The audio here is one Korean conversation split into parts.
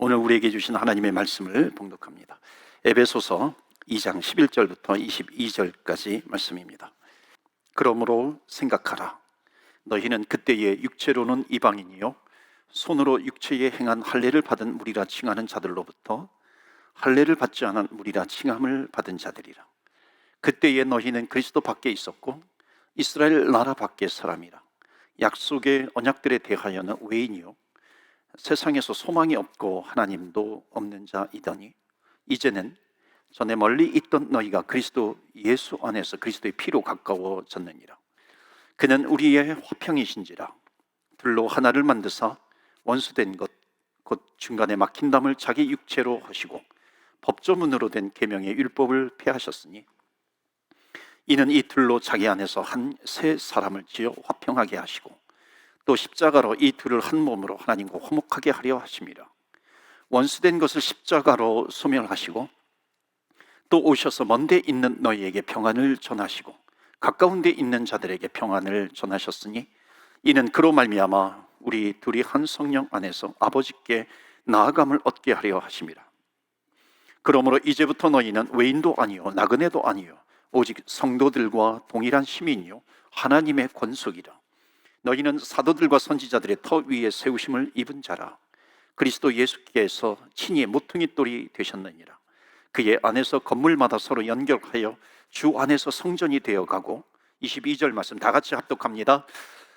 오늘 우리에게 주신 하나님의 말씀을 봉독합니다. 에베소서 2장 11절부터 22절까지 말씀입니다. 그러므로 생각하라. 너희는 그때의 육체로는 이방인이요 손으로 육체에 행한 할례를 받은 무리라 칭하는 자들로부터 할례를 받지 않은 무리라 칭함을 받은 자들이라. 그때에 너희는 그리스도 밖에 있었고 이스라엘 나라 밖의 사람이라. 약속의 언약들에 대하여는 외인이요 세상에서 소망이 없고 하나님도 없는 자이더니 이제는 전에 멀리 있던 너희가 그리스도 예수 안에서 그리스도의 피로 가까워졌느니라. 그는 우리의 화평이신지라. 둘로 하나를 만드사 원수된 것 곧 중간에 막힌 담을 자기 육체로 하시고 법조문으로 된 계명의 율법을 폐하셨으니 이는 이 둘로 자기 안에서 한 새 사람을 지어 화평하게 하시고 또 십자가로 이 둘을 한 몸으로 하나님과 화목하게 하려 하심이라. 원수된 것을 십자가로 소멸하시고 또 오셔서 먼 데 있는 너희에게 평안을 전하시고 가까운 데 있는 자들에게 평안을 전하셨으니 이는 그로 말미암아 우리 둘이 한 성령 안에서 아버지께 나아감을 얻게 하려 하심이라. 그러므로 이제부터 너희는 외인도 아니요 나그네도 아니요 오직 성도들과 동일한 시민이요 하나님의 권속이라. 너희는 사도들과 선지자들의 터 위에 세우심을 입은 자라. 그리스도 예수께서 친히 모퉁이 돌이 되셨느니라. 그의 안에서 건물마다 서로 연결하여 주 안에서 성전이 되어가고 22절 말씀 다 같이 합독합니다.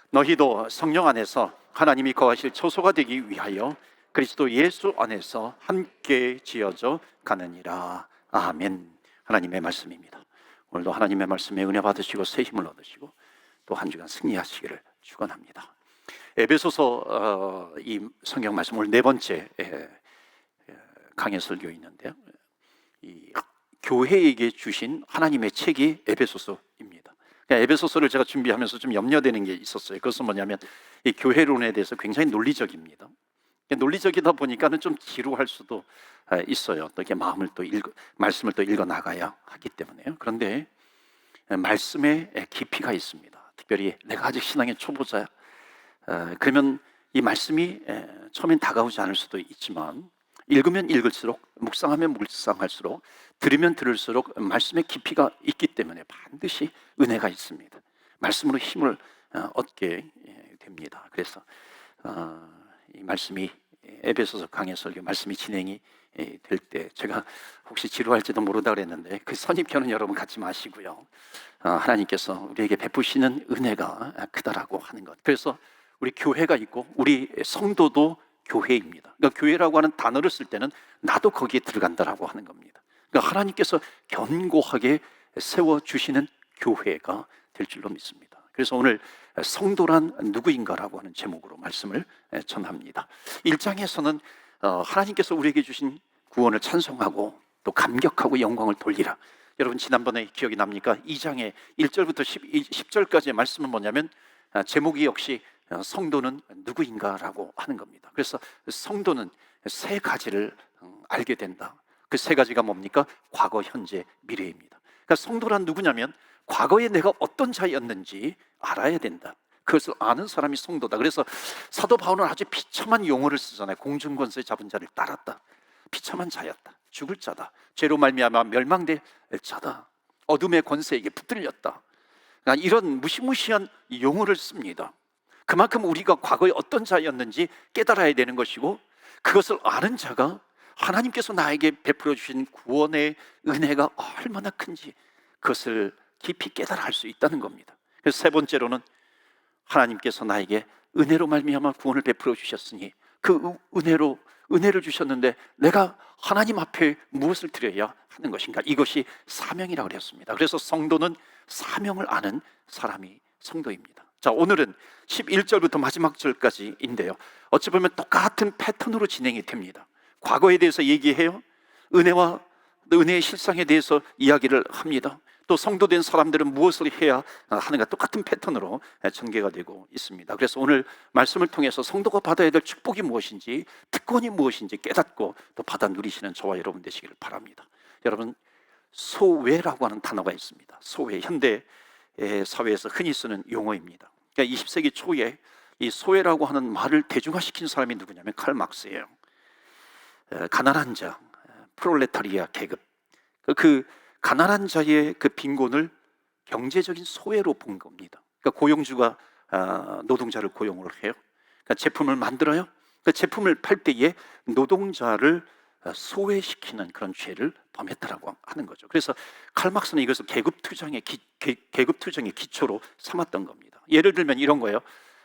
너희도 성령 안에서 하나님이 거하실 처소가 되기 위하여 그리스도 예수 안에서 함께 지어져 가느니라. 아멘. 하나님의 말씀입니다. 오늘도 하나님의 말씀에 은혜 받으시고 새 힘을 얻으시고 또 한 주간 승리하시기를 축원합니다. 에베소서 이 성경 말씀 오늘 네 번째 강해 설교있는데요. 이 교회에게 주신 하나님의 책이 에베소서입니다. 에베소서를 제가 준비하면서 좀 염려되는 게 있었어요. 그것은 뭐냐면 이 교회론에 대해서 굉장히 논리적입니다. 논리적이다 보니까는 좀 지루할 수도 있어요. 또 이렇게 말씀을 또 읽어 나가야 하기 때문에요. 그런데 말씀에 깊이가 있습니다. 특별히 내가 아직 신앙의 초보자야. 그러면 이 말씀이 처음엔 다가오지 않을 수도 있지만 읽으면 읽을수록 묵상하면 묵상할수록 들으면 들을수록 말씀의 깊이가 있기 때문에 반드시 은혜가 있습니다. 말씀으로 힘을 얻게 됩니다. 그래서 이 말씀이 에베소서 강해 설교 말씀이 진행이 될 때 제가 혹시 지루할지도 모르다 그랬는데 그 선입견은 여러분 갖지 마시고요. 하나님께서 우리에게 베푸시는 은혜가 크다라고 하는 것. 그래서 우리 교회가 있고 우리 성도도 교회입니다. 그러니까 교회라고 하는 단어를 쓸 때는 나도 거기에 들어간다라고 하는 겁니다. 그러니까 하나님께서 견고하게 세워주시는 교회가 될 줄로 믿습니다. 그래서 오늘 성도란 누구인가라고 하는 제목으로 말씀을 전합니다. 1장에서는 하나님께서 우리에게 주신 구원을 찬송하고 또 감격하고 영광을 돌리라. 여러분 지난번에 기억이 납니까? 2장의 1절부터 10절까지의 말씀은 뭐냐면 제목이 역시 성도는 누구인가라고 하는 겁니다. 그래서 성도는 세 가지를 알게 된다. 그 세 가지가 뭡니까? 과거, 현재, 미래입니다. 그러니까 성도란 누구냐면 과거에 내가 어떤 자였는지 알아야 된다. 그것을 아는 사람이 성도다. 그래서 사도 바울은 아주 비참한 용어를 쓰잖아요. 공중권세 잡은 자를 따랐다. 비참한 자였다. 죽을 자다. 죄로 말미암아 멸망될 자다. 어둠의 권세에게 붙들렸다. 그러니까 이런 무시무시한 용어를 씁니다. 그만큼 우리가 과거에 어떤 자였는지 깨달아야 되는 것이고 그것을 아는 자가 하나님께서 나에게 베풀어 주신 구원의 은혜가 얼마나 큰지 그것을 깊이 깨달아 알 수 있다는 겁니다. 그래서 세 번째로는 하나님께서 나에게 은혜로 말미암아 구원을 베풀어 주셨으니 그 은혜를 주셨는데 내가 하나님 앞에 무엇을 드려야 하는 것인가? 이것이 사명이라고 그랬습니다. 그래서 성도는 사명을 아는 사람이 성도입니다. 자, 오늘은 11절부터 마지막 절까지인데요. 어찌 보면 똑같은 패턴으로 진행이 됩니다. 과거에 대해서 얘기해요. 은혜의 실상에 대해서 이야기를 합니다. 또 성도된 사람들은 무엇을 해야 하는가 똑같은 패턴으로 전개가 되고 있습니다. 그래서 오늘 말씀을 통해서 성도가 받아야 될 축복이 무엇인지 특권이 무엇인지 깨닫고 또 받아 누리시는 저와 여러분 되시기를 바랍니다. 여러분 소외라고 하는 단어가 있습니다. 소외, 현대 사회에서 흔히 쓰는 용어입니다. 그러니까 20세기 초에 이 소외라고 하는 말을 대중화시킨 사람이 누구냐면 칼 막스예요. 가난한 자, 프롤레타리아 계급, 그 가난한 자의 그 빈곤을 경제적인 소외로 본 겁니다. 그러니까 고용주가 노동자를 고용을 해요. 그러니까 제품을 만들어요. 그 제품을 팔 때에 노동자를 소외시키는 그런 죄를 범했다라고 하는 거죠. 그래서 칼막스는 이것을 계급 투쟁의 기초로 삼았던 겁니다. 예를 들면 이런 거예요.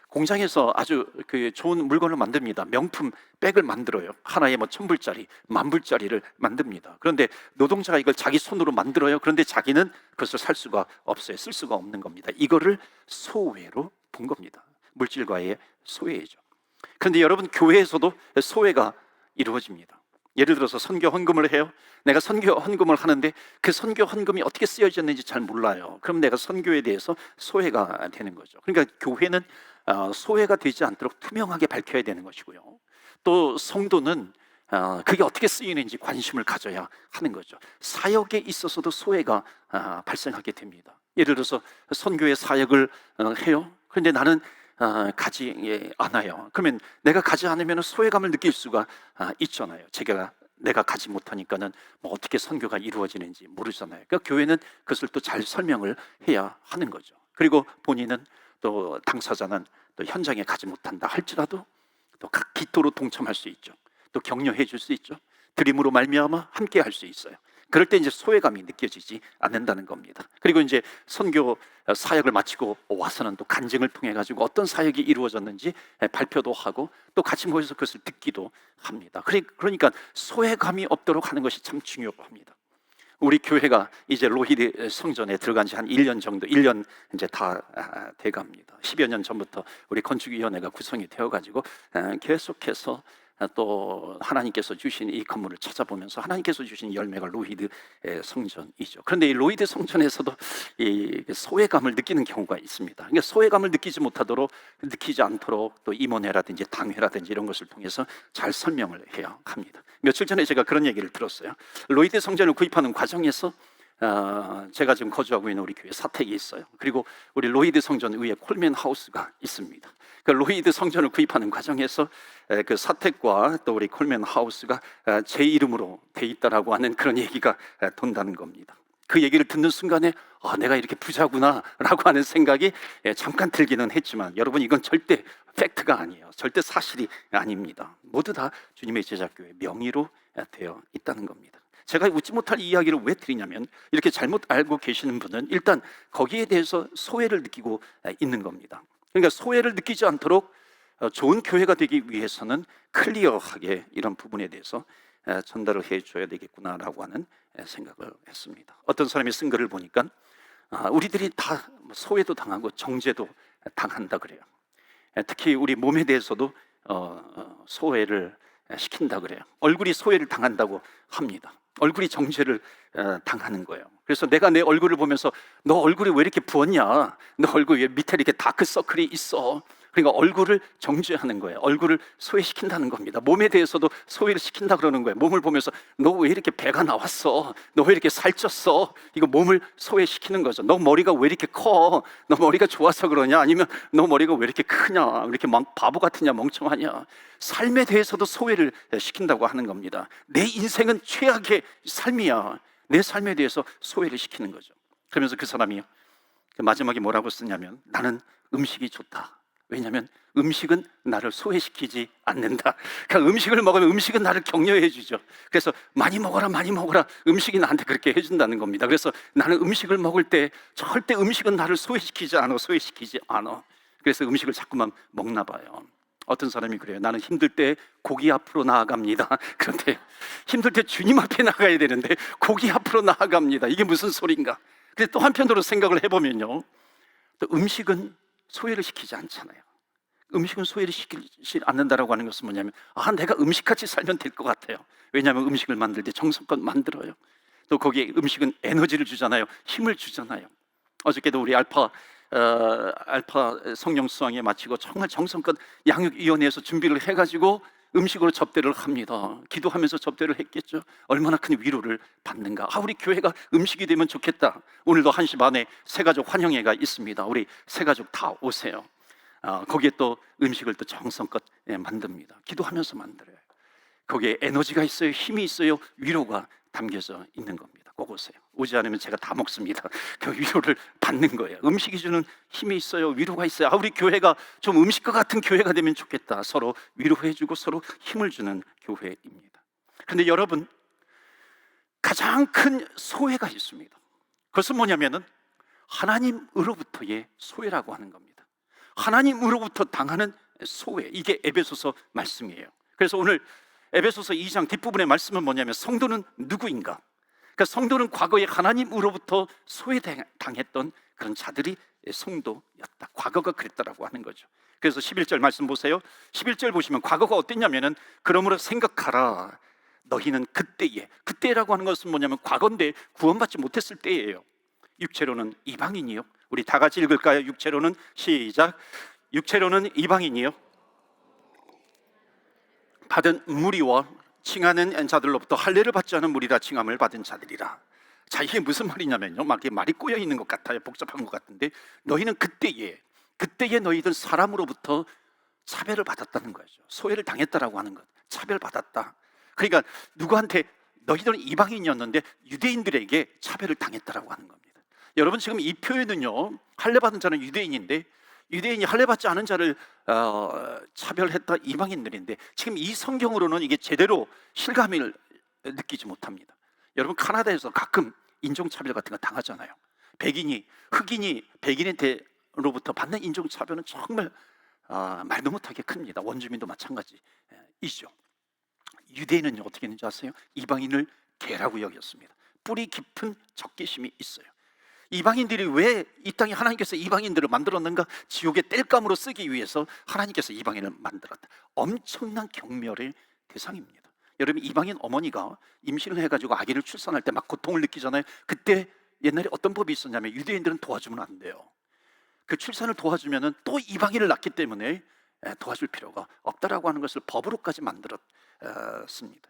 공장에서 아주 그 좋은 물건을 만듭니다. 명품 백을 만들어요. 하나에 뭐 1,000불짜리, 10,000불짜리를 만듭니다. 그런데 노동자가 이걸 자기 손으로 만들어요. 그런데 자기는 그것을 살 수가 없어요. 쓸 수가 없는 겁니다. 이거를 소외로 본 겁니다. 물질과의 소외죠. 그런데 여러분, 교회에서도 소외가 이루어집니다. 예를 들어서 선교 헌금을 해요. 내가 선교 헌금을 하는데 그 선교 헌금이 어떻게 쓰여졌는지 잘 몰라요. 그럼 내가 선교에 대해서 소외가 되는 거죠. 그러니까 교회는 소외가 되지 않도록 투명하게 밝혀야 되는 것이고요. 또 성도는 그게 어떻게 쓰이는지 관심을 가져야 하는 거죠. 사역에 있어서도 소외가 발생하게 됩니다. 예를 들어서 선교의 사역을 해요. 그런데 나는 가지 않아요. 그러면 내가 가지 않으면 소외감을 느낄 수가 있잖아요. 내가 가지 못하니까는 뭐 어떻게 선교가 이루어지는지 모르잖아요. 그러니까 교회는 그것을 또 잘 설명을 해야 하는 거죠. 그리고 본인은 또 당사자는 또 현장에 가지 못한다 할지라도 또 각 기도로 동참할 수 있죠. 또 격려해 줄 수 있죠. 드림으로 말미암아 함께 할 수 있어요. 그럴 때 이제 소외감이 느껴지지 않는다는 겁니다. 그리고 이제 선교 사역을 마치고 와서는 또 간증을 통해 가지고 어떤 사역이 이루어졌는지 발표도 하고 또 같이 모여서 그것을 듣기도 합니다. 그러니까 소외감이 없도록 하는 것이 참 중요합니다. 우리 교회가 이제 로히드 성전에 들어간 지 한 1년 정도, 1년 이제 다 돼갑니다. 10여 년 전부터 우리 건축위원회가 구성이 되어가지고 계속해서 또 하나님께서 주신 이 건물을 찾아보면서 하나님께서 주신 열매가 로히드 성전이죠. 그런데 이 로히드 성전에서도 이 소외감을 느끼는 경우가 있습니다. 그러니까 소외감을 느끼지 않도록 또 임원회라든지 당회라든지 이런 것을 통해서 잘 설명을 해야 합니다. 며칠 전에 제가 그런 얘기를 들었어요. 로히드 성전을 구입하는 과정에서 제가 지금 거주하고 있는 우리 교회 사택이 있어요. 그리고 우리 로히드 성전 위에 콜맨 하우스가 있습니다. 그 로히드 성전을 구입하는 과정에서 그 사택과 또 우리 콜맨 하우스가 제 이름으로 돼 있다라고 하는 그런 얘기가 돈다는 겁니다. 그 얘기를 듣는 순간에 내가 이렇게 부자구나라고 하는 생각이 잠깐 들기는 했지만 여러분, 이건 절대 팩트가 아니에요. 절대 사실이 아닙니다. 모두 다 주님의 제자교회 명의로 되어 있다는 겁니다. 제가 웃지 못할 이야기를 왜 드리냐면, 이렇게 잘못 알고 계시는 분은 일단 거기에 대해서 소외를 느끼고 있는 겁니다. 그러니까 소외를 느끼지 않도록 좋은 교회가 되기 위해서는 클리어하게 이런 부분에 대해서 전달을 해줘야 되겠구나라고 하는 생각을 했습니다. 어떤 사람이 쓴 글을 보니까 우리들이 다 소외도 당하고 정죄도 당한다 그래요. 특히 우리 몸에 대해서도 소외를 시킨다 그래요. 얼굴이 소외를 당한다고 합니다. 얼굴이 정죄를 당하는 거예요. 그래서 내가 내 얼굴을 보면서 너 얼굴이 왜 이렇게 부었냐? 너 얼굴 왜 밑에 이렇게 다크서클이 있어? 그러니까 얼굴을 정죄하는 거예요. 얼굴을 소외시킨다는 겁니다. 몸에 대해서도 소외를 시킨다 그러는 거예요. 몸을 보면서 너 왜 이렇게 배가 나왔어? 너 왜 이렇게 살쪘어? 이거 몸을 소외시키는 거죠. 너 머리가 왜 이렇게 커? 너 머리가 좋아서 그러냐? 아니면 너 머리가 왜 이렇게 크냐? 왜 이렇게 바보 같으냐? 멍청하냐? 삶에 대해서도 소외를 시킨다고 하는 겁니다. 내 인생은 최악의 삶이야. 내 삶에 대해서 소외를 시키는 거죠. 그러면서 그 사람이 마지막에 뭐라고 쓰냐면, 나는 음식이 좋다. 왜냐하면 음식은 나를 소외시키지 않는다. 그러니까 음식을 먹으면 음식은 나를 격려해 주죠. 그래서 많이 먹어라, 많이 먹어라. 음식이 나한테 그렇게 해준다는 겁니다. 그래서 나는 음식을 먹을 때 절대 음식은 나를 소외시키지 않아. 그래서 음식을 자꾸만 먹나 봐요. 어떤 사람이 그래요. 나는 힘들 때 고기 앞으로 나아갑니다. 그런데 힘들 때 주님 앞에 나가야 되는데 고기 앞으로 나아갑니다. 이게 무슨 소린가? 근데 또 한편으로 생각을 해보면요, 또 음식은 소외를 시키지 않잖아요. 음식은 소외를 시키지 않는다라고 하는 것은 뭐냐면, 내가 음식같이 살면 될 것 같아요. 왜냐하면 음식을 만들 때 정성껏 만들어요. 또 거기에 음식은 에너지를 주잖아요. 힘을 주잖아요. 어저께도 우리 알파 성령 수양회 마치고 정말 정성껏 양육위원회에서 준비를 해가지고 음식으로 접대를 합니다. 기도하면서 접대를 했겠죠. 얼마나 큰 위로를 받는가. 우리 교회가 음식이 되면 좋겠다. 오늘도 1시 반에 새가족 환영회가 있습니다. 우리 새가족 다 오세요. 거기에 또 음식을 또 정성껏 만듭니다. 기도하면서 만들어요. 거기에 에너지가 있어요, 힘이 있어요, 위로가 담겨져 있는 겁니다. 꼭 오세요. 오지 않으면 제가 다 먹습니다. 그 위로를 받는 거예요. 음식이 주는 힘이 있어요, 위로가 있어요. 우리 교회가 좀 음식과 같은 교회가 되면 좋겠다. 서로 위로해주고 서로 힘을 주는 교회입니다. 그런데 여러분, 가장 큰 소외가 있습니다. 그것은 뭐냐면은 하나님으로부터의 소외라고 하는 겁니다. 하나님으로부터 당하는 소외, 이게 에베소서 말씀이에요. 그래서 오늘 에베소서 2장 뒷부분의 말씀은 뭐냐면 성도는 누구인가? 그러니까 성도는 과거에 하나님으로부터 소외당했던 그런 자들이 성도였다. 과거가 그랬다라고 하는 거죠. 그래서 11절 말씀 보세요. 11절 보시면 과거가 어땠냐면은 그러므로 생각하라. 너희는 그때라고 하는 것은 뭐냐면 과거인데 구원받지 못했을 때예요. 육체로는 이방인이요. 우리 다 같이 읽을까요? 육체로는 시작. 육체로는 이방인이요. 받은 무리와 칭하는 자들로부터 할례를 받지 않은 무리라 칭함을 받은 자들이라. 자, 이게 무슨 말이냐면요, 막 이게 말이 꼬여 있는 것 같아요. 복잡한 것 같은데, 너희는 그때에 너희들 사람으로부터 차별을 받았다는 거죠. 소외를 당했다라고 하는 것, 차별받았다. 그러니까 누구한테, 너희들은 이방인이었는데 유대인들에게 차별을 당했다라고 하는 겁니다. 여러분, 지금 이 표현은요, 할례 받은 자는 유대인인데 유대인이 할례 받지 않은 자를 차별했다, 이방인들인데 지금 이 성경으로는 이게 제대로 실감을 느끼지 못합니다. 여러분, 카나다에서 가끔 인종차별 같은 거 당하잖아요. 흑인이 백인한테로부터 받는 인종차별은 정말 말도 못하게 큽니다. 원주민도 마찬가지이죠. 유대인은 어떻게 했는지 아세요? 이방인을 개라고 여겼습니다. 뿌리 깊은 적개심이 있어요. 이방인들이 왜 이 땅에 하나님께서 이방인들을 만들었는가? 지옥의 땔감으로 쓰기 위해서 하나님께서 이방인을 만들었다. 엄청난 경멸의 대상입니다. 여러분, 이방인 어머니가 임신을 해가지고 아기를 출산할 때 막 고통을 느끼잖아요. 그때 옛날에 어떤 법이 있었냐면 유대인들은 도와주면 안 돼요. 그 출산을 도와주면은 또 이방인을 낳기 때문에 도와줄 필요가 없다라고 하는 것을 법으로까지 만들었습니다.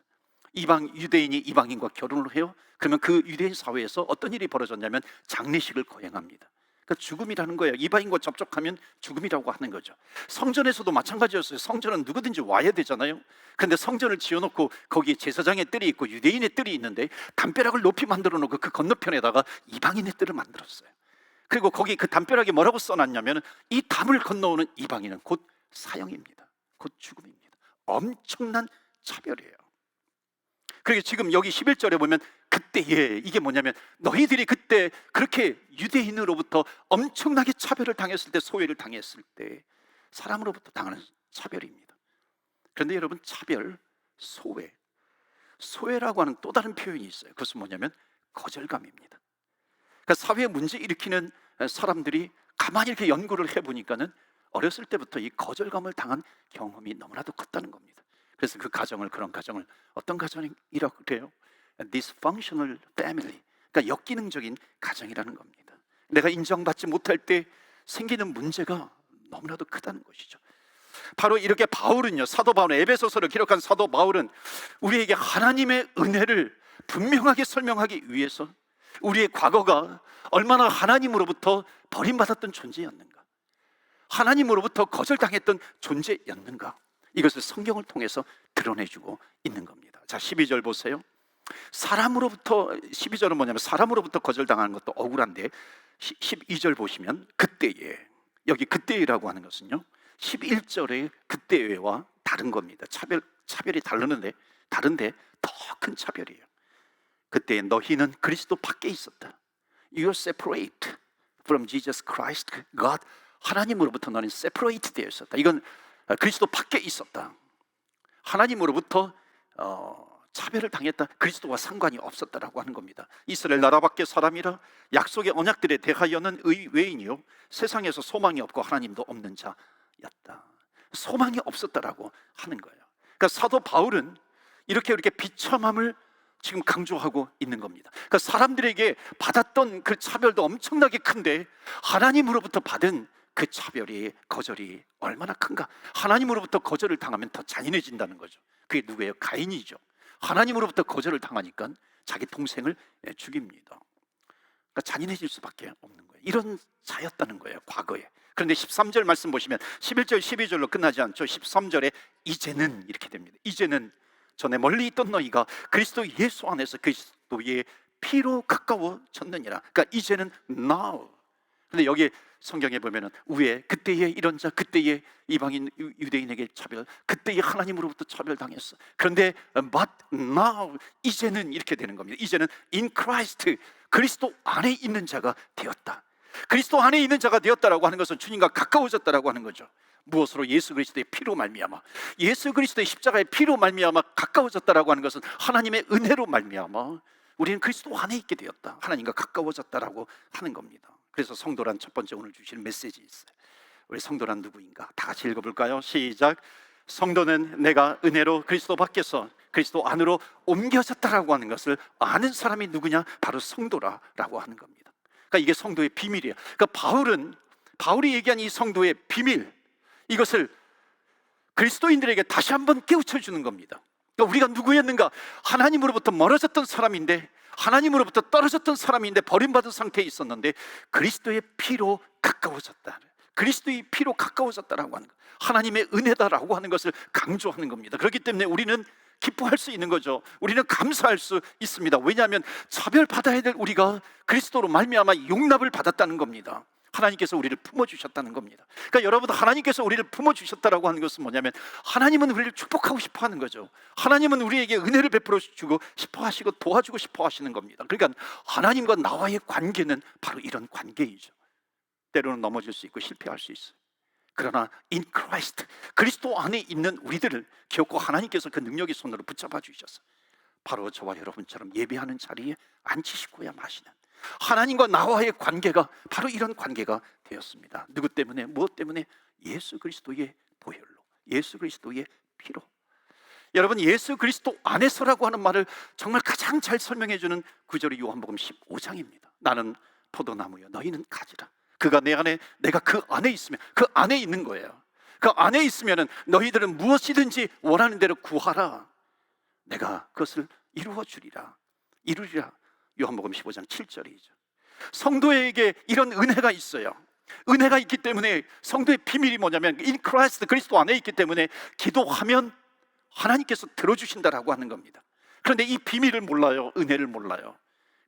유대인이 이방인과 결혼을 해요. 그러면 그 유대인 사회에서 어떤 일이 벌어졌냐면 장례식을 거행합니다. 그러니까 죽음이라는 거예요. 이방인과 접촉하면 죽음이라고 하는 거죠. 성전에서도 마찬가지였어요. 성전은 누구든지 와야 되잖아요. 그런데 성전을 지어놓고 거기에 제사장의 뜰이 있고 유대인의 뜰이 있는데 담벼락을 높이 만들어 놓고 그 건너편에다가 이방인의 뜰을 만들었어요. 그리고 거기 그 담벼락에 뭐라고 써놨냐면 이 담을 건너오는 이방인은 곧 사형입니다. 곧 죽음입니다. 엄청난 차별이에요. 그리고 지금 여기 11절에 보면 그때에, 이게 뭐냐면 너희들이 그때 그렇게 유대인으로부터 엄청나게 차별을 당했을 때, 소외를 당했을 때 사람으로부터 당하는 차별입니다. 그런데 여러분, 차별, 소외라고 하는 또 다른 표현이 있어요. 그것은 뭐냐면 거절감입니다. 그러니까 사회에 문제 일으키는 사람들이 가만히 이렇게 연구를 해보니까는 어렸을 때부터 이 거절감을 당한 경험이 너무나도 컸다는 겁니다. 그래서 그런 가정을 어떤 가정이라고 그래요? Dysfunctional family. 그러니까 역기능적인 가정이라는 겁니다. 내가 인정받지 못할 때 생기는 문제가 너무나도 크다는 것이죠. 바로 이렇게 사도 바울은, 에베소서를 기록한 사도 바울은 우리에게 하나님의 은혜를 분명하게 설명하기 위해서 우리의 과거가 얼마나 하나님으로부터 버림받았던 존재였는가, 하나님으로부터 거절당했던 존재였는가, 이것을 성경을 통해서 드러내주고 있는 겁니다. 자, 12절 보세요. 12절은 뭐냐면 사람으로부터 거절당하는 것도 억울한데 12절 보시면 그때에, 여기 그때라고 하는 것은요 11절의 그때와 다른 겁니다. 차별이 다른데 더 큰 차별이에요. 그때 너희는 그리스도 밖에 있었다. You are separate from Jesus Christ, God. 하나님으로부터 너는 separate 되어 있었다. 이건 그리스도 밖에 있었다. 하나님으로부터 차별을 당했다. 그리스도와 상관이 없었다라고 하는 겁니다. 이스라엘 나라 밖의 사람이라 약속의 언약들에 대하여는 외인이요 세상에서 소망이 없고 하나님도 없는 자였다. 소망이 없었다라고 하는 거예요. 그러니까 사도 바울은 이렇게 비참함을 지금 강조하고 있는 겁니다. 그러니까 사람들에게 받았던 그 차별도 엄청나게 큰데 하나님으로부터 받은 그 차별이, 거절이 얼마나 큰가. 하나님으로부터 거절을 당하면 더 잔인해진다는 거죠. 그게 누구예요? 가인이죠. 하나님으로부터 거절을 당하니까 자기 동생을 죽입니다. 그러니까 잔인해질 수밖에 없는 거예요. 이런 자였다는 거예요, 과거에. 그런데 13절 말씀 보시면 11절 12절로 끝나지 않죠. 13절에 이제는 이렇게 됩니다. 이제는 전에 멀리 있던 너희가 그리스도 예수 안에서 그리스도의 피로 가까워졌느니라. 그러니까 이제는 now. 근데 여기 성경에 보면은 위에 그때에 이런 자, 그때에 이방인 유대인에게 차별, 그때에 하나님으로부터 차별당했어. 그런데 but now, 이제는 이렇게 되는 겁니다. 이제는 in Christ, 그리스도 안에 있는 자가 되었다. 그리스도 안에 있는 자가 되었다라고 하는 것은 주님과 가까워졌다라고 하는 거죠. 무엇으로? 예수 그리스도의 피로 말미암아. 예수 그리스도의 십자가의 피로 말미암아 가까워졌다라고 하는 것은 하나님의 은혜로 말미암아 우리는 그리스도 안에 있게 되었다. 하나님과 가까워졌다라고 하는 겁니다. 그래서 성도란 첫 번째 오늘 주시는 메시지 있어요. 우리 성도란 누구인가? 다 같이 읽어볼까요? 시작. 성도는 내가 은혜로 그리스도 밖에서 그리스도 안으로 옮겨졌다라고 하는 것을 아는 사람이 누구냐? 바로 성도라라고 하는 겁니다. 그러니까 이게 성도의 비밀이에요. 그러니까 바울이 얘기한 이 성도의 비밀, 이것을 그리스도인들에게 다시 한번 깨우쳐 주는 겁니다. 그러니까 우리가 누구였는가? 하나님으로부터 멀어졌던 사람인데, 하나님으로부터 떨어졌던 사람인데, 버림받은 상태에 있었는데 그리스도의 피로 가까워졌다. 그리스도의 피로 가까워졌다라고 하는 것, 하나님의 은혜다라고 하는 것을 강조하는 겁니다. 그렇기 때문에 우리는 기뻐할 수 있는 거죠. 우리는 감사할 수 있습니다. 왜냐하면 차별받아야 될 우리가 그리스도로 말미암아 용납을 받았다는 겁니다. 하나님께서 우리를 품어주셨다는 겁니다. 그러니까 여러분, 하나님께서 우리를 품어주셨다라고 하는 것은 뭐냐면 하나님은 우리를 축복하고 싶어 하는 거죠. 하나님은 우리에게 은혜를 베풀어 주고 싶어 하시고 도와주고 싶어 하시는 겁니다. 그러니까 하나님과 나와의 관계는 바로 이런 관계이죠. 때로는 넘어질 수 있고 실패할 수 있어요. 그러나 in Christ, 그리스도 안에 있는 우리들을 기억고 하나님께서 그 능력의 손으로 붙잡아 주셔서 바로 저와 여러분처럼 예배하는 자리에 앉히시고야 마시는 하나님과 나와의 관계가 바로 이런 관계가 되었습니다. 누구 때문에? 무엇 때문에? 예수 그리스도의 보혈로, 예수 그리스도의 피로. 여러분, 예수 그리스도 안에서라고 하는 말을 정말 가장 잘 설명해 주는 구절이 요한복음 15장입니다. 나는 포도나무여 너희는 가지라. 그가 내 안에, 내가 그 안에 있으면, 그 안에 있는 거예요. 그 안에 있으면 너희들은 무엇이든지 원하는 대로 구하라. 내가 그것을 이루어 주리라. 이루리라. 요한복음 15장 7절이죠. 성도에게 이런 은혜가 있어요. 은혜가 있기 때문에 성도의 비밀이 뭐냐면 in Christ, 그리스도 안에 있기 때문에 기도하면 하나님께서 들어주신다라고 하는 겁니다. 그런데 이 비밀을 몰라요. 은혜를 몰라요.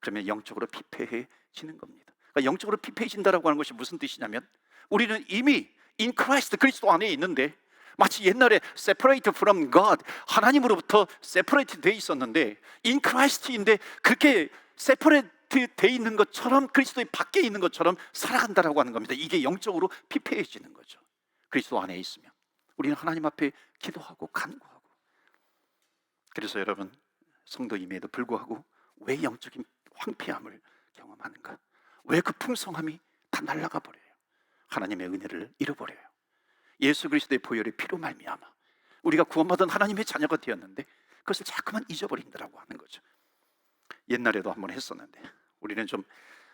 그러면 영적으로 피폐해지는 겁니다. 그러니까 영적으로 피폐해진다라고 하는 것이 무슨 뜻이냐면 우리는 이미 in Christ, 그리스도 안에 있는데 마치 옛날에 separate from God, 하나님으로부터 separate 돼 있었는데 in Christ인데 그렇게 separate 돼 있는 것처럼, 그리스도의 밖에 있는 것처럼 살아간다라고 하는 겁니다. 이게 영적으로 피폐해지는 거죠. 그리스도 안에 있으면 우리는 하나님 앞에 기도하고 간구하고. 그래서 여러분, 성도임에도 불구하고 왜 영적인 황폐함을 경험하는가? 왜 그 풍성함이 다 날아가 버려요? 하나님의 은혜를 잃어버려요. 예수 그리스도의 보혈의 피로 말미암아 우리가 구원받은 하나님의 자녀가 되었는데 그것을 자꾸만 잊어버린다라고 하는 거죠. 옛날에도 한번 했었는데 우리는 좀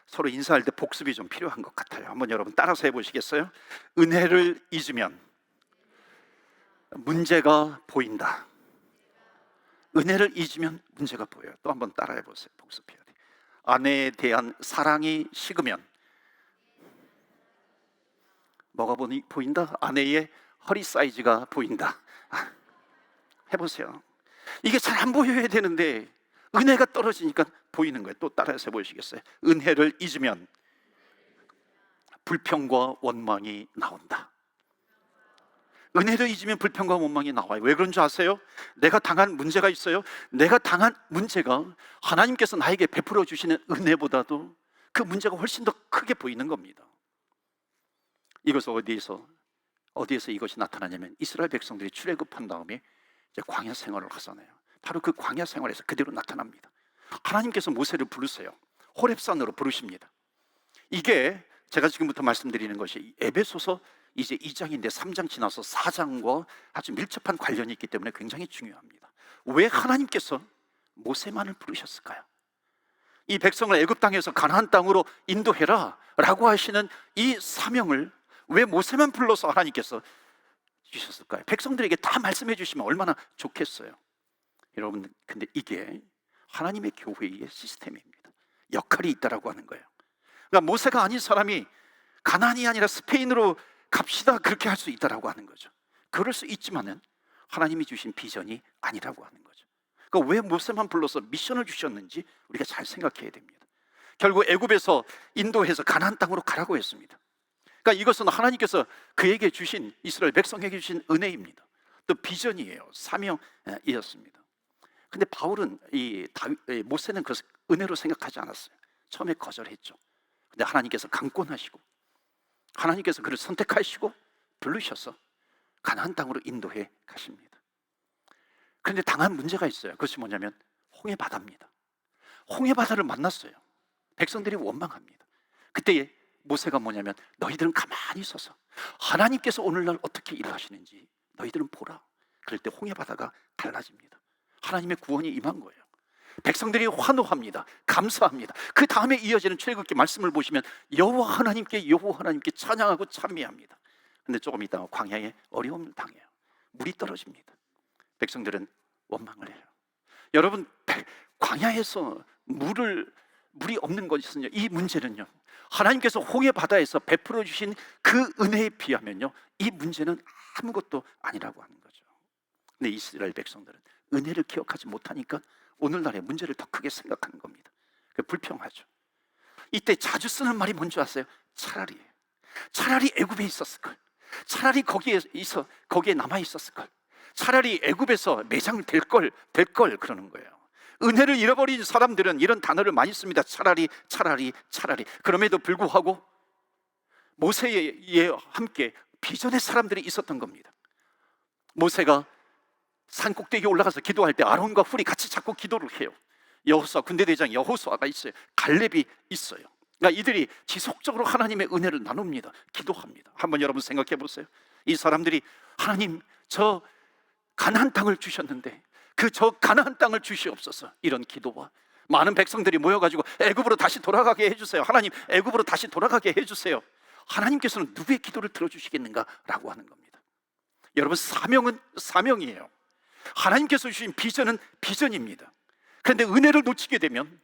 서로 인사할 때 복습이 좀 필요한 것 같아요. 한번 여러분 따라서 해보시겠어요? 은혜를 잊으면 문제가 보인다. 은혜를 잊으면 문제가 보여요. 또 한번 따라해 보세요. 복습해야 돼. 아내에 대한 사랑이 식으면 뭐가 보인다? 아내의 허리 사이즈가 보인다. 해보세요. 이게 잘 안 보여야 되는데 은혜가 떨어지니까 보이는 거예요. 또 따라서 해보시겠어요? 은혜를 잊으면 불평과 원망이 나온다. 은혜를 잊으면 불평과 원망이 나와요. 왜 그런 줄 아세요? 내가 당한 문제가 있어요. 내가 당한 문제가 하나님께서 나에게 베풀어 주시는 은혜보다도 그 문제가 훨씬 더 크게 보이는 겁니다. 이것은 어디에서 이것이 나타나냐면 이스라엘 백성들이 출애굽한 다음에 이제 광야 생활을 하잖아요. 바로 그 광야 생활에서 그대로 나타납니다. 하나님께서 모세를 부르세요. 호렙산으로 부르십니다. 이게 제가 지금부터 말씀드리는 것이 에베소서 이제 2장인데 3장 지나서 4장과 아주 밀접한 관련이 있기 때문에 굉장히 중요합니다. 왜 하나님께서 모세만을 부르셨을까요? 이 백성을 애굽 땅에서 가나안 땅으로 인도해라 라고 하시는 이 사명을 왜 모세만 불러서 하나님께서 주셨을까요? 백성들에게 다 말씀해 주시면 얼마나 좋겠어요. 여러분, 근데 이게 하나님의 교회의 시스템입니다. 역할이 있다라고 하는 거예요. 그러니까 모세가 아닌 사람이 가나안이 아니라 스페인으로 갑시다 그렇게 할 수 있다라고 하는 거죠. 그럴 수 있지만은 하나님이 주신 비전이 아니라고 하는 거죠. 그러니까 왜 모세만 불러서 미션을 주셨는지 우리가 잘 생각해야 됩니다. 결국 애굽에서 인도해서 가나안 땅으로 가라고 했습니다. 그러니까 이것은 하나님께서 그에게 주신, 이스라엘 백성에게 주신 은혜입니다. 또 비전이에요. 사명이었습니다. 근데 바울은 모세는 그것을 은혜로 생각하지 않았어요. 처음에 거절했죠. 근데 하나님께서 강권하시고 하나님께서 그를 선택하시고 부르셔서 가나안 땅으로 인도해 가십니다. 그런데 당한 문제가 있어요. 그것이 뭐냐면 홍해바다입니다. 홍해바다를 만났어요. 백성들이 원망합니다. 그때 모세가 뭐냐면 너희들은 가만히 서서 하나님께서 오늘날 어떻게 일하시는지 너희들은 보라. 그럴 때 홍해바다가 갈라집니다. 하나님의 구원이 임한 거예요. 백성들이 환호합니다. 감사합니다. 그 다음에 이어지는 출애굽기 말씀을 보시면 여호와 하나님께 찬양하고 찬미합니다. 근데 조금 있다가 광야에 어려움을 당해요. 물이 떨어집니다. 백성들은 원망을 해요. 여러분, 광야에서 물이 없는 것은요, 이 문제는요, 하나님께서 홍해 바다에서 베풀어 주신 그 은혜에 비하면요, 이 문제는 아무것도 아니라고 하는 거죠. 근데 이스라엘 백성들은 은혜를 기억하지 못하니까 오늘날의 문제를 더 크게 생각하는 겁니다. 불평하죠. 이때 자주 쓰는 말이 뭔지 아세요? 차라리 애굽에 있었을 걸, 차라리 거기에 남아 있었을 걸, 차라리 애굽에서 매장 될 걸 그러는 거예요. 은혜를 잃어버린 사람들은 이런 단어를 많이 씁니다. 차라리. 그럼에도 불구하고 모세에 함께 비전의 사람들이 있었던 겁니다. 모세가 산 꼭대기에 올라가서 기도할 때 아론과 훌이 같이 잡고 기도를 해요. 여호수아, 군대대장 여호수아가 있어요. 갈렙이 있어요. 그러니까 이들이 지속적으로 하나님의 은혜를 나눕니다. 기도합니다. 한번 여러분 생각해 보세요. 이 사람들이 하나님, 저 가나안 땅을 주셨는데 저 가나안 땅을 주시옵소서, 이런 기도와 많은 백성들이 모여가지고 애굽으로 다시 돌아가게 해주세요. 하나님, 애굽으로 다시 돌아가게 해주세요. 하나님께서는 누구의 기도를 들어주시겠는가 라고 하는 겁니다. 여러분, 사명은 사명이에요. 하나님께서 주신 비전은 비전입니다. 그런데 은혜를 놓치게 되면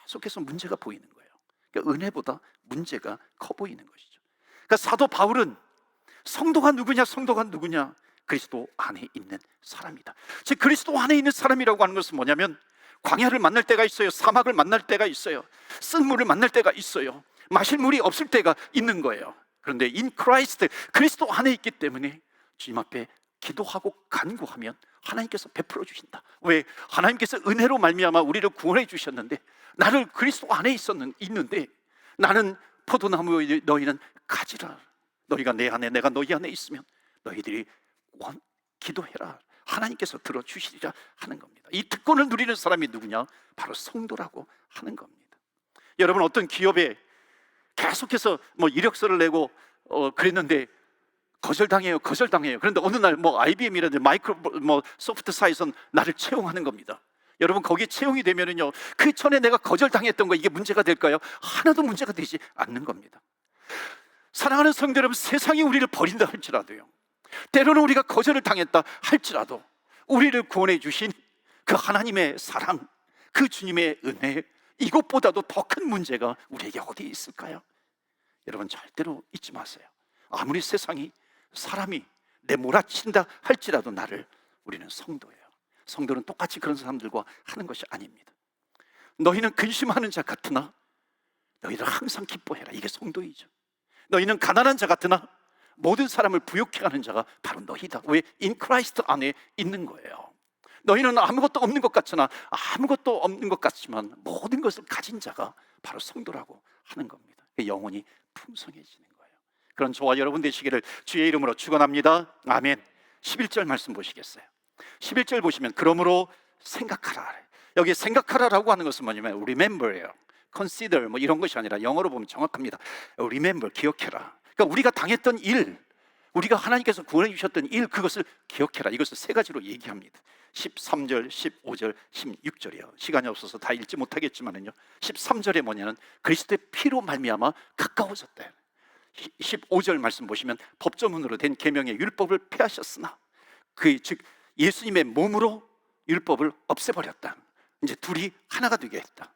계속해서 문제가 보이는 거예요. 그러니까 은혜보다 문제가 커 보이는 것이죠. 그러니까 사도 바울은 성도가 누구냐? 그리스도 안에 있는 사람이다. 즉, 그리스도 안에 있는 사람이라고 하는 것은 뭐냐면 광야를 만날 때가 있어요. 사막을 만날 때가 있어요. 쓴 물을 만날 때가 있어요. 마실 물이 없을 때가 있는 거예요. 그런데 in Christ, 그리스도 안에 있기 때문에 주님 앞에 기도하고 간구하면 하나님께서 베풀어 주신다. 왜? 하나님께서 은혜로 말미암아 우리를 구원해 주셨는데, 나를 그리스도 안에 있는데 나는 포도나무, 너희는 가지라. 너희가 내 안에, 내가 너희 안에 있으면 너희들이 기도해라. 하나님께서 들어주시리라 하는 겁니다. 이 특권을 누리는 사람이 누구냐? 바로 성도라고 하는 겁니다. 여러분, 어떤 기업에 계속해서 이력서를 내고 그랬는데 거절당해요. 그런데 어느 날 IBM이라든지 소프트사에서 나를 채용하는 겁니다. 여러분, 거기에 채용이 되면은요, 그 전에 내가 거절당했던 거, 이게 문제가 될까요? 하나도 문제가 되지 않는 겁니다. 사랑하는 성도 여러분, 세상이 우리를 버린다 할지라도요, 때로는 우리가 거절을 당했다 할지라도 우리를 구원해 주신 그 하나님의 사랑, 그 주님의 은혜, 이것보다도 더 큰 문제가 우리에게 어디 있을까요? 여러분, 절대로 잊지 마세요. 아무리 세상이, 사람이 내몰아친다 할지라도 우리는 성도예요. 성도는 똑같이 그런 사람들과 하는 것이 아닙니다. 너희는 근심하는 자 같으나 너희는 항상 기뻐해라. 이게 성도이죠. 너희는 가난한 자 같으나 모든 사람을 부욕해 하는 자가 바로 너희다. 왜? in Christ 안에 있는 거예요. 너희는 아무것도 없는 것 같지만 모든 것을 가진 자가 바로 성도라고 하는 겁니다. 영혼이 풍성해지는 거예요. 그런 저와 여러분 되시기를 주의 이름으로 축원합니다. 아멘. 11절 말씀 보시겠어요? 11절 보시면 그러므로 생각하라. 여기 생각하라라고 하는 것은 뭐냐면 remember예요. consider 이런 것이 아니라 영어로 보면 정확합니다. remember, 기억해라. 그러니까 우리가 당했던 일, 우리가 하나님께서 구원해 주셨던 일, 그것을 기억해라. 이것을 세 가지로 얘기합니다. 13절, 15절, 16절이요. 시간이 없어서 다 읽지 못하겠지만은요, 13절에 뭐냐면 그리스도의 피로 말미암아 가까워졌다. 15절 말씀 보시면 법조문으로 된 계명의 율법을 폐하셨으나 즉 예수님의 몸으로 율법을 없애버렸다. 이제 둘이 하나가 되게 했다.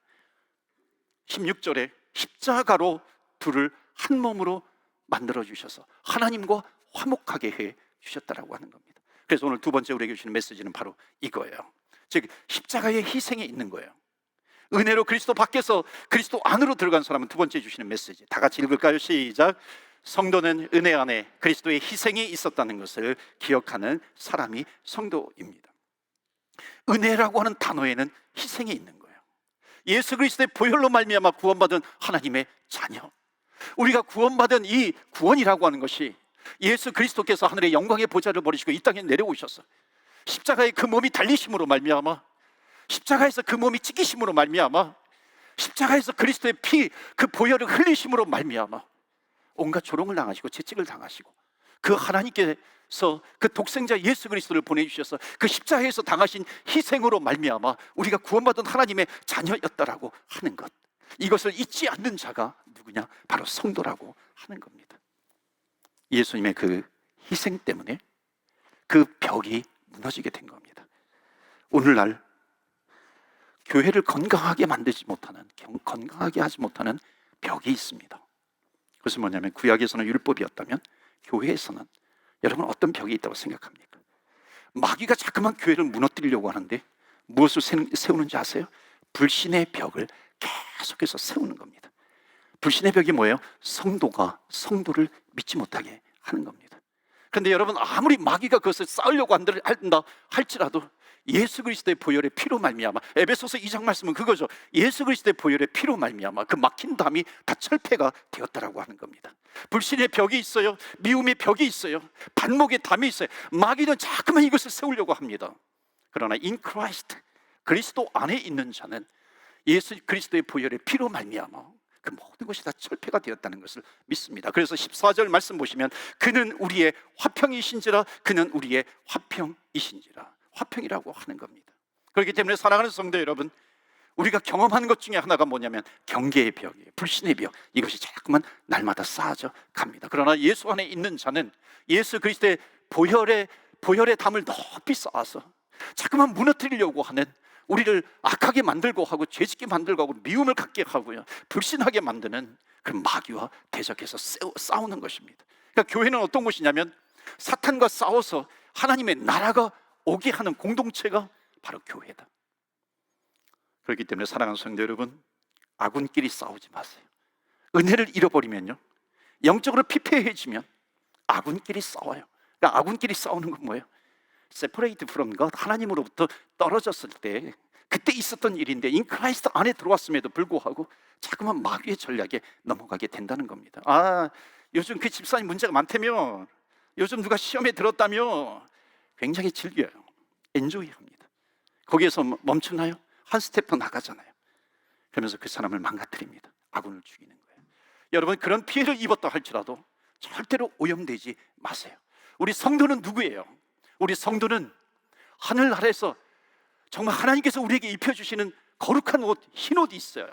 16절에 십자가로 둘을 한 몸으로 만들어 주셔서 하나님과 화목하게 해 주셨다라고 하는 겁니다. 그래서 오늘 두 번째 우리에게 주시는 메시지는 바로 이거예요. 즉 십자가의 희생이 있는 거예요. 은혜로 그리스도 밖에서 그리스도 안으로 들어간 사람은 두 번째 주시는 메시지, 다 같이 읽을까요? 시작. 성도는 은혜 안에 그리스도의 희생이 있었다는 것을 기억하는 사람이 성도입니다. 은혜라고 하는 단어에는 희생이 있는 거예요. 예수 그리스도의 보혈로 말미암아 구원받은 하나님의 자녀, 우리가 구원받은 이 구원이라고 하는 것이 예수 그리스도께서 하늘의 영광의 보좌를 버리시고 이 땅에 내려오셔서 십자가의 그 몸이 달리심으로 말미암아, 십자가에서 그 몸이 찢기심으로 말미암아, 십자가에서 그리스도의 피, 그 보혈을 흘리심으로 말미암아 온갖 조롱을 당하시고 채찍을 당하시고 그 하나님께서 그 독생자 예수 그리스도를 보내주셔서 그 십자가에서 당하신 희생으로 말미암아 우리가 구원받은 하나님의 자녀였다라고 하는 것, 이것을 잊지 않는 자가 누구냐? 바로 성도라고 하는 겁니다. 예수님의 그 희생 때문에 그 벽이 무너지게 된 겁니다. 오늘날 교회를 건강하게 만들지 못하는, 건강하게 하지 못하는 벽이 있습니다. 그것은 뭐냐면 구약에서는 율법이었다면 교회에서는 여러분 어떤 벽이 있다고 생각합니까? 마귀가 자꾸만 교회를 무너뜨리려고 하는데 무엇을 세우는지 아세요? 불신의 벽을 계속해서 세우는 겁니다. 불신의 벽이 뭐예요? 성도가 성도를 믿지 못하게 하는 겁니다. 그런데 여러분, 아무리 마귀가 그것을 쌓으려고 한다 할지라도 예수 그리스도의 보혈의 피로 말미암아, 에베소서 2장 말씀은 그거죠. 예수 그리스도의 보혈의 피로 말미암아 그 막힌 담이 다 철폐가 되었다라고 하는 겁니다. 불신의 벽이 있어요. 미움의 벽이 있어요. 반목의 담이 있어요. 마귀는 자꾸만 이것을 세우려고 합니다. 그러나 in Christ, 그리스도 안에 있는 자는 예수 그리스도의 보혈의 피로 말미암아 그 모든 것이 다 철폐가 되었다는 것을 믿습니다. 그래서 14절 말씀 보시면 그는 우리의 화평이신지라, 그는 우리의 화평이신지라, 화평이라고 하는 겁니다. 그렇기 때문에 사랑하는 성도 여러분, 우리가 경험하는 것 중에 하나가 뭐냐면 경계의 벽이에요. 불신의 벽, 이것이 자꾸만 날마다 쌓아져 갑니다. 그러나 예수 안에 있는 자는 예수 그리스도의 보혈의 담을 높이 쌓아서 자꾸만 무너뜨리려고 하는, 우리를 악하게 만들고 하고 죄짓게 만들고 하고 미움을 갖게 하고요 불신하게 만드는 그 마귀와 대적해서 싸우는 것입니다. 그러니까 교회는 어떤 곳이냐면 사탄과 싸워서 하나님의 나라가 오게 하는 공동체가 바로 교회다. 그렇기 때문에 사랑하는 성도 여러분, 아군끼리 싸우지 마세요. 은혜를 잃어버리면요, 영적으로 피폐해지면 아군끼리 싸워요. 그러니까 아군끼리 싸우는 건 뭐예요? separate from God, 하나님으로부터 떨어졌을 때 그때 있었던 일인데 in Christ 안에 들어왔음에도 불구하고 자꾸만 마귀의 전략에 넘어가게 된다는 겁니다. 아, 요즘 그 집사님 문제가 많다며, 요즘 누가 시험에 들었다며, 굉장히 즐겨요. 엔조이합니다. 거기에서 멈추나요? 한 스텝 더 나가잖아요. 그러면서 그 사람을 망가뜨립니다. 아군을 죽이는 거예요. 여러분, 그런 피해를 입었다 할지라도 절대로 오염되지 마세요. 우리 성도는 누구예요? 우리 성도는 하늘 아래서 정말 하나님께서 우리에게 입혀주시는 거룩한 옷, 흰 옷이 있어요.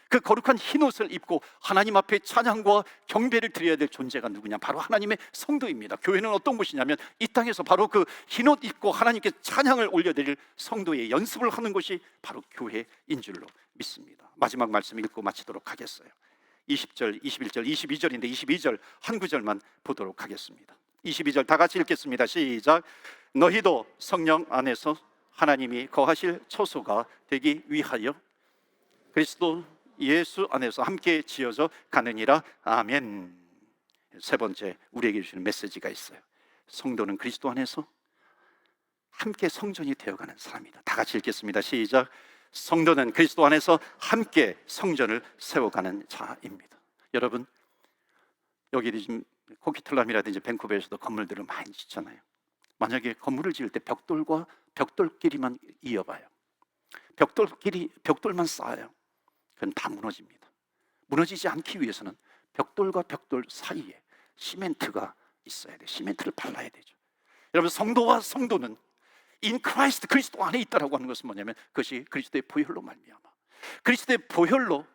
그 거룩한 흰 옷을 입고 하나님 앞에 찬양과 경배를 드려야 될 존재가 누구냐? 바로 하나님의 성도입니다. 교회는 어떤 곳이냐면 이 땅에서 바로 그 흰 옷 입고 하나님께 찬양을 올려드릴 성도의 연습을 하는 것이 바로 교회인 줄로 믿습니다. 마지막 말씀 읽고 마치도록 하겠어요. 20절, 21절, 22절인데 22절 한 구절만 보도록 하겠습니다. 22절 다 같이 읽겠습니다. 시작. 너희도 성령 안에서 하나님이 거하실 처소가 되기 위하여 그리스도 예수 안에서 함께 지어져 가느니라. 아멘. 세 번째 우리에게 주시는 메시지가 있어요. 성도는 그리스도 안에서 함께 성전이 되어가는 사람이다. 다 같이 읽겠습니다. 시작. 성도는 그리스도 안에서 함께 성전을 세워가는 자입니다. 여러분, 여기 지금 코키틀람이라든지 밴쿠버에서도 건물들을 많이 짓잖아요. 만약에 건물을 지을 때 벽돌과 벽돌끼리만 이어봐요. 벽돌만 쌓아요. 그건 다 무너집니다. 무너지지 않기 위해서는 벽돌과 벽돌 사이에 시멘트가 있어야 돼요. 시멘트를 발라야 되죠. 여러분, 성도와 성도는 in Christ, 그리스도 안에 있다라고 하는 것은 뭐냐면 그것이 그리스도의 보혈로 말미암아, 그리스도의 보혈로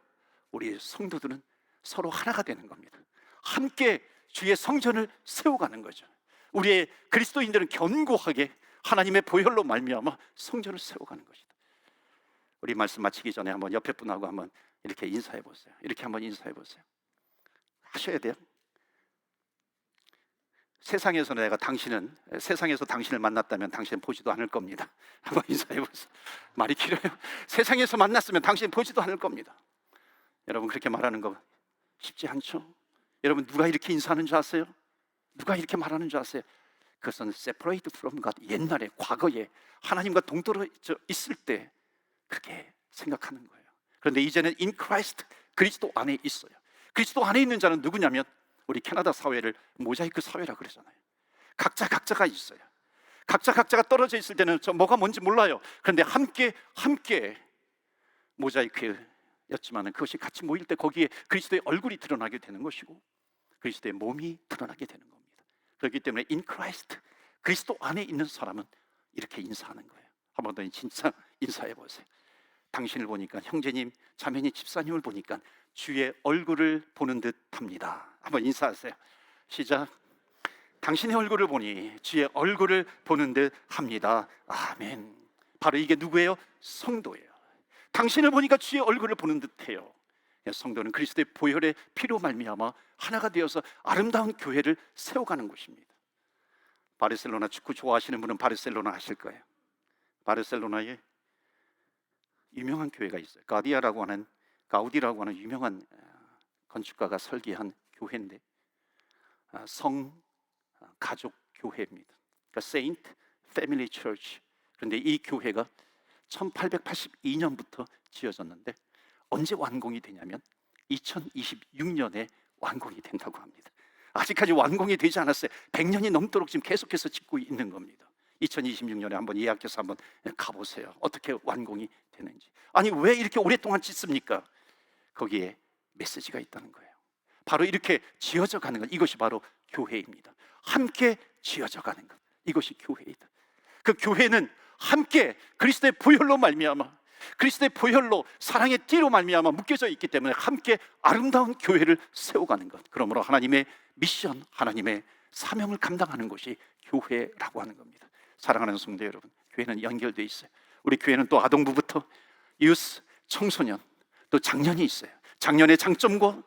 우리 성도들은 서로 하나가 되는 겁니다. 함께 주의 성전을 세워가는 거죠. 우리의 그리스도인들은 견고하게 하나님의 보혈로 말미암아 성전을 세워가는 것이다. 우리 말씀 마치기 전에 한번 옆에 분하고 한번 이렇게 인사해 보세요. 이렇게 한번 인사해 보세요. 하셔야 돼요. 세상에서 당신을 만났다면 당신은 보지도 않을 겁니다. 한번 인사해 보세요. 말이 길어요. 세상에서 만났으면 당신은 보지도 않을 겁니다. 여러분, 그렇게 말하는 거 쉽지 않죠? 여러분, 누가 이렇게 인사하는 줄 아세요? 누가 이렇게 말하는 줄 아세요? 그것은 separate from God, 옛날에 과거에 하나님과 동떨어져 있을 때 그렇게 생각하는 거예요. 그런데 이제는 in Christ, 그리스도 안에 있어요. 그리스도 안에 있는 자는 누구냐면 우리 캐나다 사회를 모자이크 사회라 그러잖아요. 각자가 있어요. 각자가 떨어져 있을 때는 저 뭐가 뭔지 몰라요. 그런데 함께 모자이크였지만 그것이 같이 모일 때 거기에 그리스도의 얼굴이 드러나게 되는 것이고 그리스도의 몸이 드러나게 되는 겁니다. 그렇기 때문에 in Christ, 그리스도 안에 있는 사람은 이렇게 인사하는 거예요. 한 번 더 진짜 인사해 보세요. 당신을 보니까, 형제님, 자매님, 집사님을 보니까 주의 얼굴을 보는 듯 합니다. 한번 인사하세요. 시작. 당신의 얼굴을 보니 주의 얼굴을 보는 듯 합니다. 아멘. 바로 이게 누구예요? 성도예요. 당신을 보니까 주의 얼굴을 보는 듯해요. 성도는 그리스도의 보혈의 피로 말미암아 하나가 되어서 아름다운 교회를 세워가는 것입니다. 바르셀로나, 축구 좋아하시는 분은 바르셀로나 아실 거예요. 바르셀로나에 유명한 교회가 있어요. 가우디라고 하는 유명한 건축가가 설계한 교회인데 성 가족 교회입니다. 그러니까 Saint Family Church. 그런데 이 교회가 1882년부터 지어졌는데 언제 완공이 되냐면 2026년에 완공이 된다고 합니다. 아직까지 완공이 되지 않았어요. 100년이 넘도록 지금 계속해서 짓고 있는 겁니다. 2026년에 한번 예약해서 한번 가보세요. 어떻게 완공이 되는지. 아니, 왜 이렇게 오랫동안 짓습니까? 거기에 메시지가 있다는 거예요. 바로 이렇게 지어져 가는 것, 이것이 바로 교회입니다. 함께 지어져 가는 것, 이것이 교회이다. 그 교회는 함께 그리스도의 보혈로 말미암아, 그리스도의 보혈로 사랑의 띠로 말미암아 묶여져 있기 때문에 함께 아름다운 교회를 세워가는 것, 그러므로 하나님의 미션, 하나님의 사명을 감당하는 것이 교회라고 하는 겁니다. 사랑하는 성도 여러분, 교회는 연결되어 있어요. 우리 교회는 또 아동부부터 유스, 청소년, 또 장년이 있어요. 장년의 장점과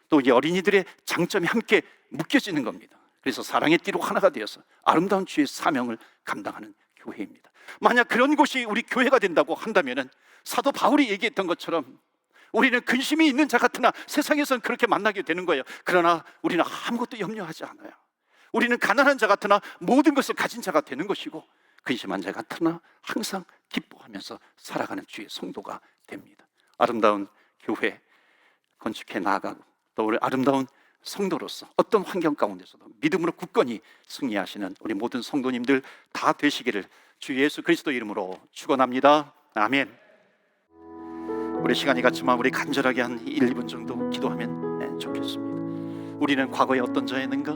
또 이 어린이들의 장점이 함께 묶여지는 겁니다. 그래서 사랑의 띠로 하나가 되어서 아름다운 주의 사명을 감당하는 교회입니다. 만약 그런 곳이 우리 교회가 된다고 한다면 사도 바울이 얘기했던 것처럼 우리는 근심이 있는 자 같으나 세상에서는 그렇게 만나게 되는 거예요. 그러나 우리는 아무것도 염려하지 않아요. 우리는 가난한 자 같으나 모든 것을 가진 자가 되는 것이고 근심한 자 같으나 항상 기뻐하면서 살아가는 주의 성도가 됩니다. 아름다운 교회 건축해 나아가고 또 우리 아름다운 성도로서 어떤 환경 가운데서도 믿음으로 굳건히 승리하시는 우리 모든 성도님들 다 되시기를 주 예수 그리스도 이름으로 축원합니다. 아멘. 우리 시간이 같지만 우리 간절하게 한 1, 2분 정도 기도하면 좋겠습니다. 우리는 과거에 어떤 자였는가?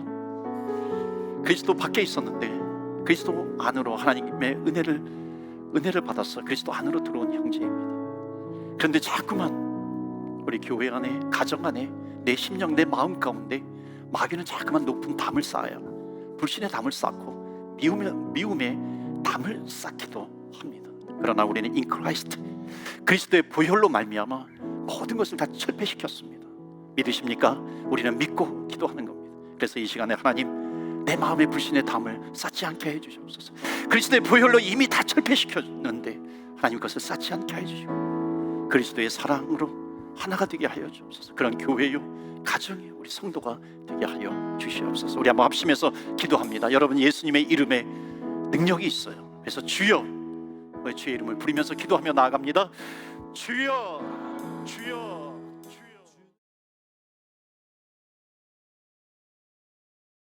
그리스도 밖에 있었는데 그리스도 안으로 하나님의 은혜를 받아서 그리스도 안으로 들어온 형제입니다. 그런데 자꾸만 우리 교회 안에, 가정 안에, 내 심령, 내 마음 가운데 마귀는 자꾸만 높은 담을 쌓아요. 불신의 담을 쌓고 미움의 담을 쌓기도 합니다. 그러나 우리는 in Christ, 그리스도의 보혈로 말미암아 모든 것을 다 철폐시켰습니다. 믿으십니까? 우리는 믿고 기도하는 겁니다. 그래서 이 시간에 하나님, 내 마음의 불신의 담을 쌓지 않게 해주시옵소서. 그리스도의 보혈로 이미 다 철폐시켰는데 하나님 그것을 쌓지 않게 해주시고 그리스도의 사랑으로 하나가 되게 하여 주옵소서. 그런 교회요, 가정이요, 우리 성도가 되게 하여 주시옵소서. 우리 한번 합심해서 기도합니다. 여러분, 예수님의 이름에 능력이 있어요. 그래서 주여, 주의 이름을 부리면서 기도하며 나아갑니다. 주여.